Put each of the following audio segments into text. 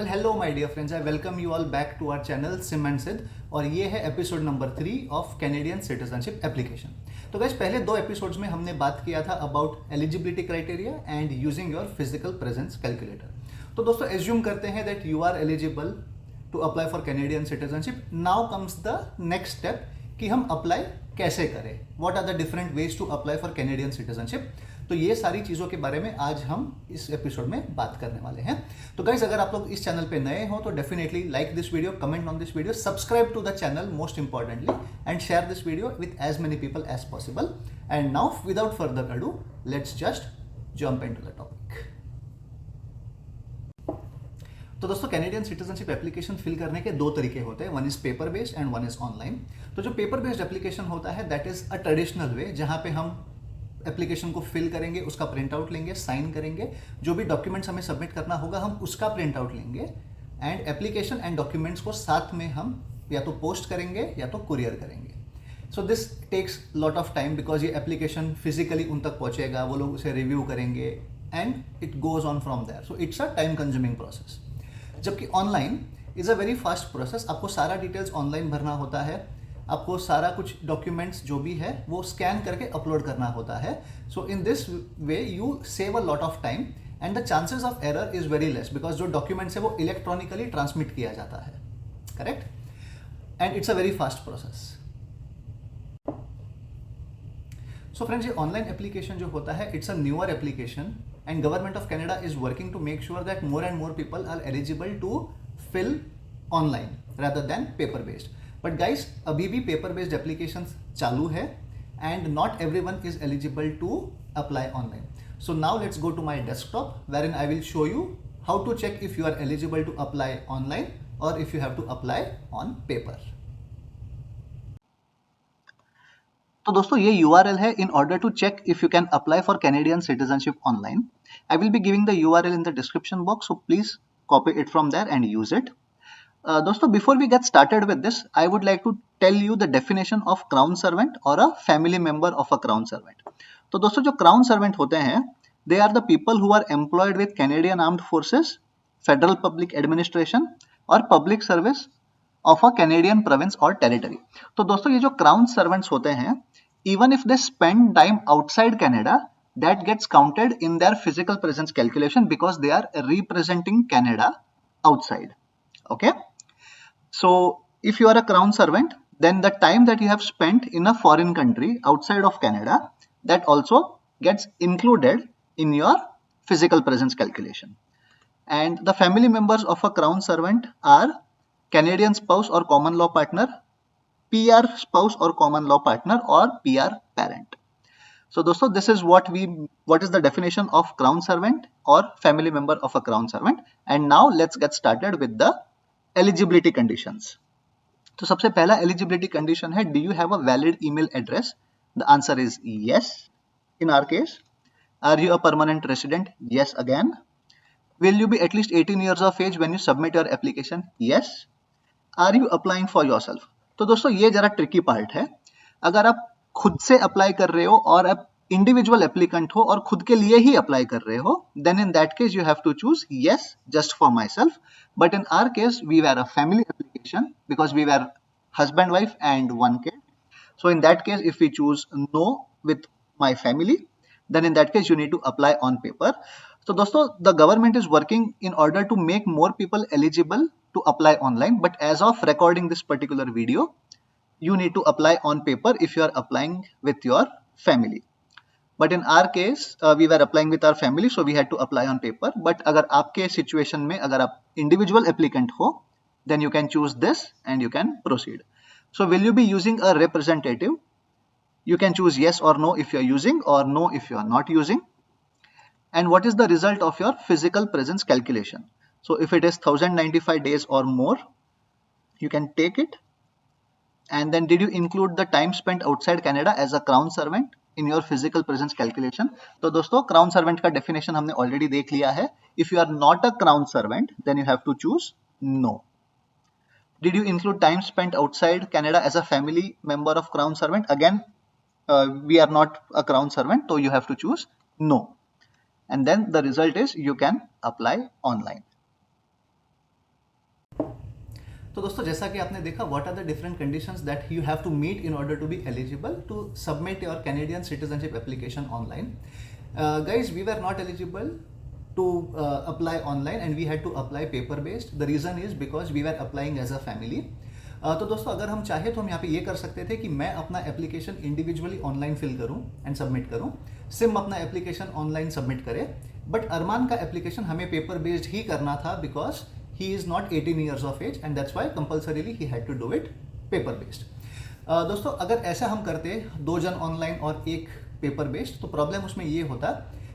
Well hello my dear friends, I welcome you all back to our channel Sim and Siddh. और ये है episode number 3 of Canadian citizenship application. तो guys, पहले 2 episodes में हमने बात किया था about eligibility criteria and using your physical presence calculator. तो दोस्तों, एज्यूम करते हैं that you are eligible to apply for Canadian citizenship. Now comes the next step कि हम अप्लाई कैसे करें, what are the different ways to apply for Canadian citizenship. तो ये सारी चीज़ों के बारे में आज हम इस एपिसोड में बात करने वाले हैं। तो गाइज, अगर आप लोग इस चैनल पे नए हो तो definitely like this video, comment on this video, subscribe to the channel most importantly, and share this video with as many people as possible. And now without further ado, let's just jump into the topic. तो दोस्तों, Canadian citizenship application fill करने के 2 तरीके होते हैं, one is paper based and one is online. तो जो paper based application होता है that is a traditional way, जहां पे हम एप्लीकेशन को फिल करेंगे, उसका प्रिंट आउट लेंगे, साइन करेंगे, जो भी डॉक्यूमेंट्स हमें सबमिट करना होगा हम उसका प्रिंट आउट लेंगे, एंड एप्लीकेशन एंड डॉक्यूमेंट्स को साथ में हम या तो पोस्ट करेंगे या तो कुरियर करेंगे। So this takes lot of time because ये एप्लीकेशन फिजिकली उन तक पहुंचेगा, वो लोग उसे रिव्यू करेंगे and it goes on from there. So it's a time consuming process. जबकि online is a very fast process. आपको सारा डिटेल्स ऑनलाइन भरना होता है, आपको सारा कुछ डॉक्यूमेंट्स जो भी है वो स्कैन करके अपलोड करना होता है। So in this way you save a lot of time and the chances of error is very less because जो डॉक्यूमेंट्स है वो इलेक्ट्रॉनिकली ट्रांसमिट किया जाता है, correct, and it's a very fast process. So friends, ये online application जो होता है it's a newer application and government of Canada is working to make sure that more and more people are eligible to fill online rather than paper based. But guys, अभी भी paper based application चालू है and not everyone is eligible to apply online. So now let's go to my desktop wherein I will show you how to check if you are eligible to apply online or if you have to apply on paper. तो दोस्तों, ये URL है in order to check if you can apply for Canadian citizenship online. I will be giving the URL in the description box, so please copy it from there and use it. दोस्तों, before we get started with this, I would like to tell you the definition of crown servant or a family member of a crown servant. तो दोस्तों, जो crown servant होते हैं, they are the people who are employed with Canadian Armed Forces, Federal Public Administration और Public Service of a Canadian province or territory. तो दोस्तों, ये जो crown servants होते हैं, even if they spend time outside Canada, that gets counted in their physical presence calculation because they are representing Canada outside. Okay? So if you are a crown servant, then the time that you have spent in a foreign country outside of Canada, that also gets included in your physical presence calculation. And the family members of a crown servant are Canadian spouse or common law partner, PR spouse or common law partner, or PR parent. So दोस्तों, this is what is the definition of crown servant or family member of a crown servant. And now let's get started with the eligibility conditions. तो सबसे पहला eligibility condition है, do you have a valid email address? The answer is yes in our case. Are you a permanent resident? Yes again. Will you be at least 18 years of age when you submit your application? Yes. Are you applying for yourself? तो दोस्तों, ये जरा tricky part है। अगर आप खुद से apply कर रहे हो और आप इंडिविजुअल एप्लीकेंट हो और खुद के लिए ही अप्लाई कर रहे हो, then in that case you have to choose yes just for myself. But in our case, we were a family application because we were husband, wife and 1 kid. So in that case, if we choose no with my family, then in that case you need to apply on paper. So दोस्तों, the government is working in order to make more people eligible to apply online. But as of recording this particular video, you need to apply on paper if you are applying with your family. But in our case, we were applying with our family, so we had to apply on paper. But अगर आपके situation में अगर आप individual applicant हो, then you can choose this and you can proceed. So will you be using a representative? You can choose yes or no if you are using, or no if you are not using. And what is the result of your physical presence calculation? So if it is 1095 days or more, you can take it. And then did you include the time spent outside Canada as a crown servant in your physical presence calculation? तो दोस्तों, crown servant का definition हमने already देख लिया है. If you are not a crown servant, then you have to choose no. Did you include time spent outside Canada as a family member of crown servant? Again, we are not a crown servant, so you have to choose no. And then the result is you can apply online. तो दोस्तों जैसा कि आपने देखा what are the different conditions that you have to meet in order to be eligible to submit your Canadian citizenship application online. Guys, we were not eligible to apply online and we had to apply paper based. The reason is because we were applying as a family. तो दोस्तों अगर हम चाहे तो हम यहाँ पे ये कर सकते थे कि मैं अपना एप्लीकेशन इंडिविजुअली ऑनलाइन फिल करूँ एंड सबमिट करूँ, सिम अपना एप्लीकेशन ऑनलाइन सबमिट करे, बट अरमान का एप्लीकेशन हमें पेपर बेस्ड ही करना था because he is not 18 years of age and that's why compulsorily he had to do it paper based. दोस्तों अगर ऐसा हम करते 2 जन ऑनलाइन और 1 पेपर बेस्ड तो प्रॉब्लम उसमें ये होता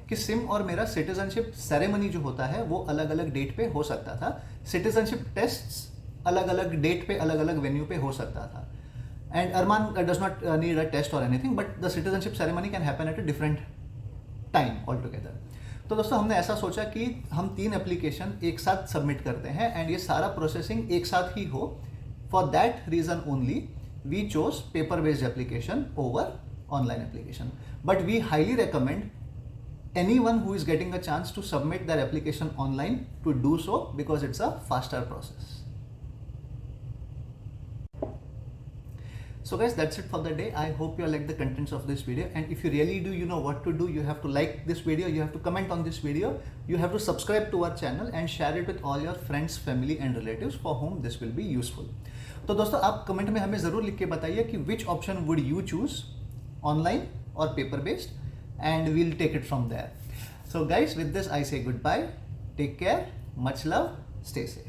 कि सिम और मेरा सिटीजनशिप सेरेमनी जो होता है वो अलग अलग डेट पे हो सकता था. सिटीजनशिप टेस्ट्स अलग अलग डेट पे अलग अलग वेन्यू पे हो सकता था. And Arman does not need a test or anything but the citizenship ceremony can happen at a different time altogether. तो दोस्तों हमने ऐसा सोचा कि हम 3 एप्लीकेशन एक साथ सबमिट करते हैं एंड ये सारा प्रोसेसिंग एक साथ ही हो. For that reason only we chose paper based application over online application, but we highly recommend anyone who is getting a chance to submit their application online to do so because it's a faster process. So guys, that's it for the day. I hope you like the contents of this video, and if you really do, you know what to do. You have to like this video, you have to comment on this video, you have to subscribe to our channel and share it with all your friends, family and relatives for whom this will be useful. तो दोस्तों आप comment में हमें ज़रूर लिख के बताइए कि which option would you choose, online or paper based, and we'll take it from there. So guys, with this I say goodbye, take care, much love, stay safe.